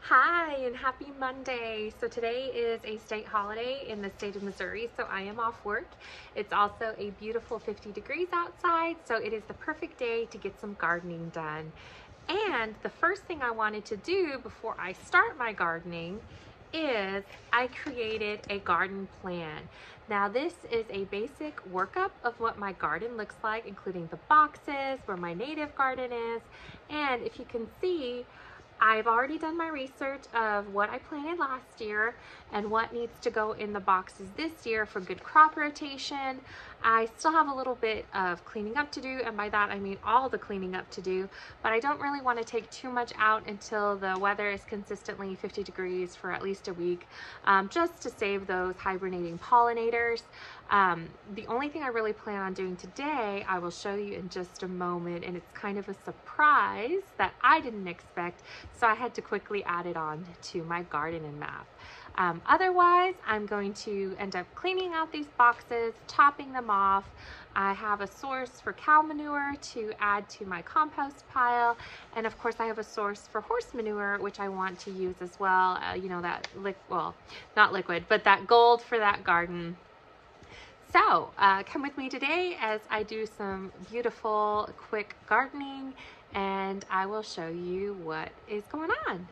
Hi and happy Monday. So today is a state holiday in the state of Missouri, so I am off work. It's also a beautiful 50 degrees outside, so it is the perfect day to get some gardening done. And the first thing I wanted to do before I start my gardening is I created a garden plan. Now this is a basic workup of what my garden looks like, including the boxes, where my native garden is, and if you can see, I've already done my research of what I planted last year and what needs to go in the boxes this year for good crop rotation. I still have a little bit of cleaning up to do, and by that I mean all the cleaning up to do, but I don't really want to take too much out until the weather is consistently 50 degrees for at least a week, just to save those hibernating pollinators. The only thing I really plan on doing today, I will show you in just a moment, and it's kind of a surprise that I didn't expect, so I had to quickly add it on to my garden map. Otherwise, I'm going to end up cleaning out these boxes, topping them off. I have a source for cow manure to add to my compost pile, and of course I have a source for horse manure, which I want to use as well. You know, that well, not liquid, but that gold for that garden. So come with me today as I do some beautiful quick gardening, and I will show you what is going on.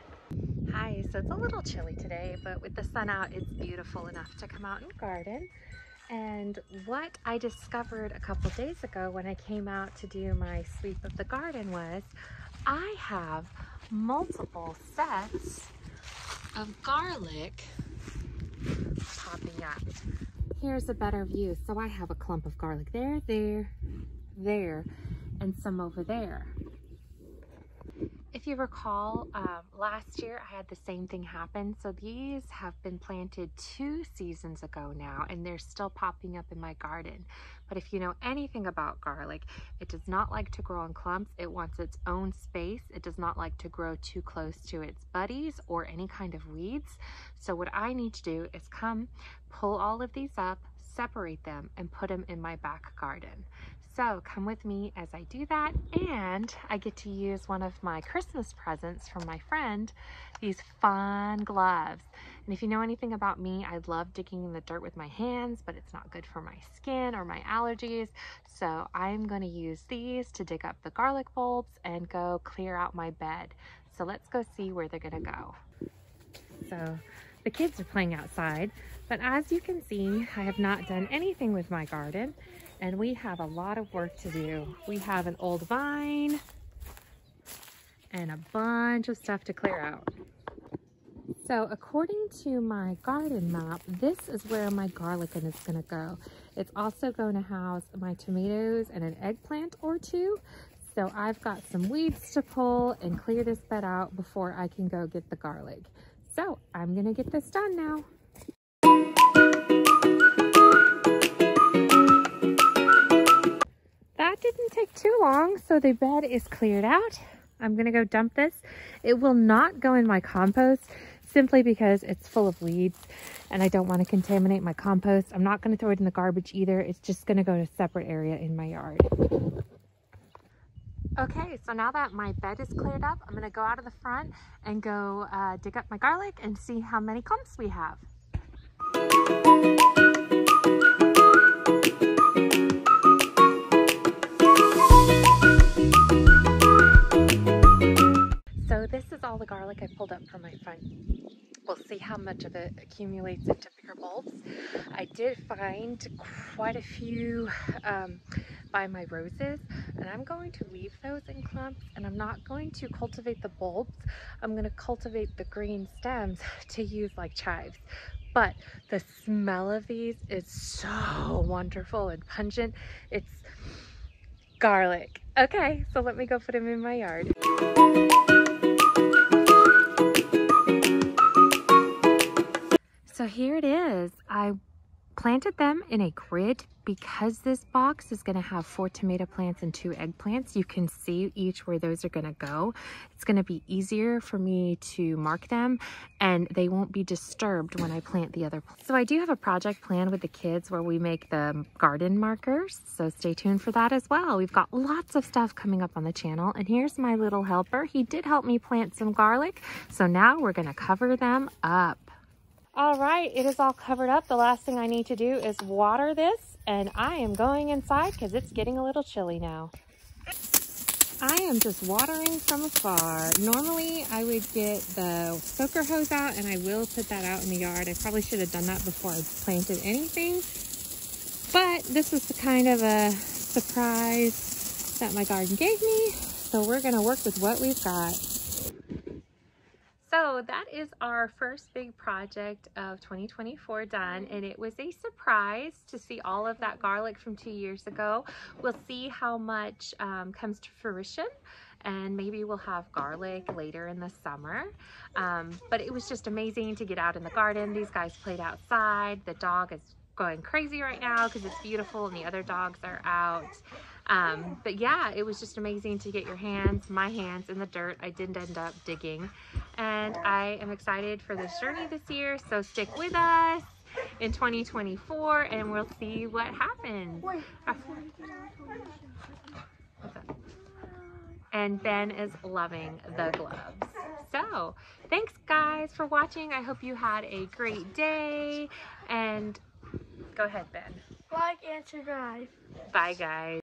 Hi, so it's a little chilly today, but with the sun out, it's beautiful enough to come out and garden. And what I discovered a couple days ago when I came out to do my sweep of the garden was I have multiple sets of garlic popping up. Here's a better view. So I have a clump of garlic there, there, and some over there. If you recall, last year I had the same thing happen. So these have been planted 2 seasons ago now, and they're still popping up in my garden. But if you know anything about garlic, it does not like to grow in clumps. It wants its own space. It does not like to grow too close to its buddies or any kind of weeds. So what I need to do is come pull all of these up, separate them, and put them in my back garden. So come with me as I do that, and I get to use one of my Christmas presents from my friend, these fun gloves. And if you know anything about me, I love digging in the dirt with my hands, but it's not good for my skin or my allergies. So I'm going to use these to dig up the garlic bulbs and go clear out my bed. So let's go see where they're going to go. So the kids are playing outside, but as you can see, I have not done anything with my garden. And we have a lot of work to do. We have an old vine and a bunch of stuff to clear out. So according to my garden map, this is where my garlic is gonna go. It's also going to house my tomatoes and an eggplant or two. So I've got some weeds to pull and clear this bed out before I can go get the garlic. So I'm gonna get this done now. That didn't take too long, so the bed is cleared out. I'm gonna go dump this. It will not go in my compost simply because it's full of weeds and I don't want to contaminate my compost. I'm not gonna throw it in the garbage either. It's just gonna go to a separate area in my yard. Okay, so now that my bed is cleared up, I'm gonna go out of the front and go dig up my garlic and see how many clumps we have. So this is all the garlic I pulled up from my front. We'll see how much of it accumulates into bigger bulbs. I did find quite a few by my roses, and I'm going to leave those in clumps, and I'm not going to cultivate the bulbs. I'm going to cultivate the green stems to use like chives. But the smell of these is so wonderful and pungent. It's garlic. Okay, so let me go put them in my yard. So here it is. I planted them in a grid because this box is going to have 4 tomato plants and 2 eggplants, you can see each where those are going to go. It's going to be easier for me to mark them, and they won't be disturbed when I plant the other plants. So I do have a project planned with the kids where we make the garden markers, so stay tuned for that as well. We've got lots of stuff coming up on the channel, and here's my little helper. He did help me plant some garlic, so now we're going to cover them up. All right, it is all covered up. The last thing I need to do is water this, and I am going inside because it's getting a little chilly now. I am just watering from afar. Normally I would get the soaker hose out, and I will put that out in the yard. I probably should have done that before I planted anything, but this was the kind of a surprise that my garden gave me, so we're gonna work with what we've got. So that is our first big project of 2024 done, and it was a surprise to see all of that garlic from 2 years ago. We'll see how much comes to fruition, and maybe we'll have garlic later in the summer. But it was just amazing to get out in the garden. These guys played outside. The dog is going crazy right now because it's beautiful and the other dogs are out. But yeah, it was just amazing to get my hands in the dirt. I didn't end up digging, and I am excited for this journey this year, so stick with us in 2024 and we'll see what happens. And Ben is loving the gloves. So thanks guys for watching. I hope you had a great day, and go ahead, Ben. Like and subscribe. Bye guys.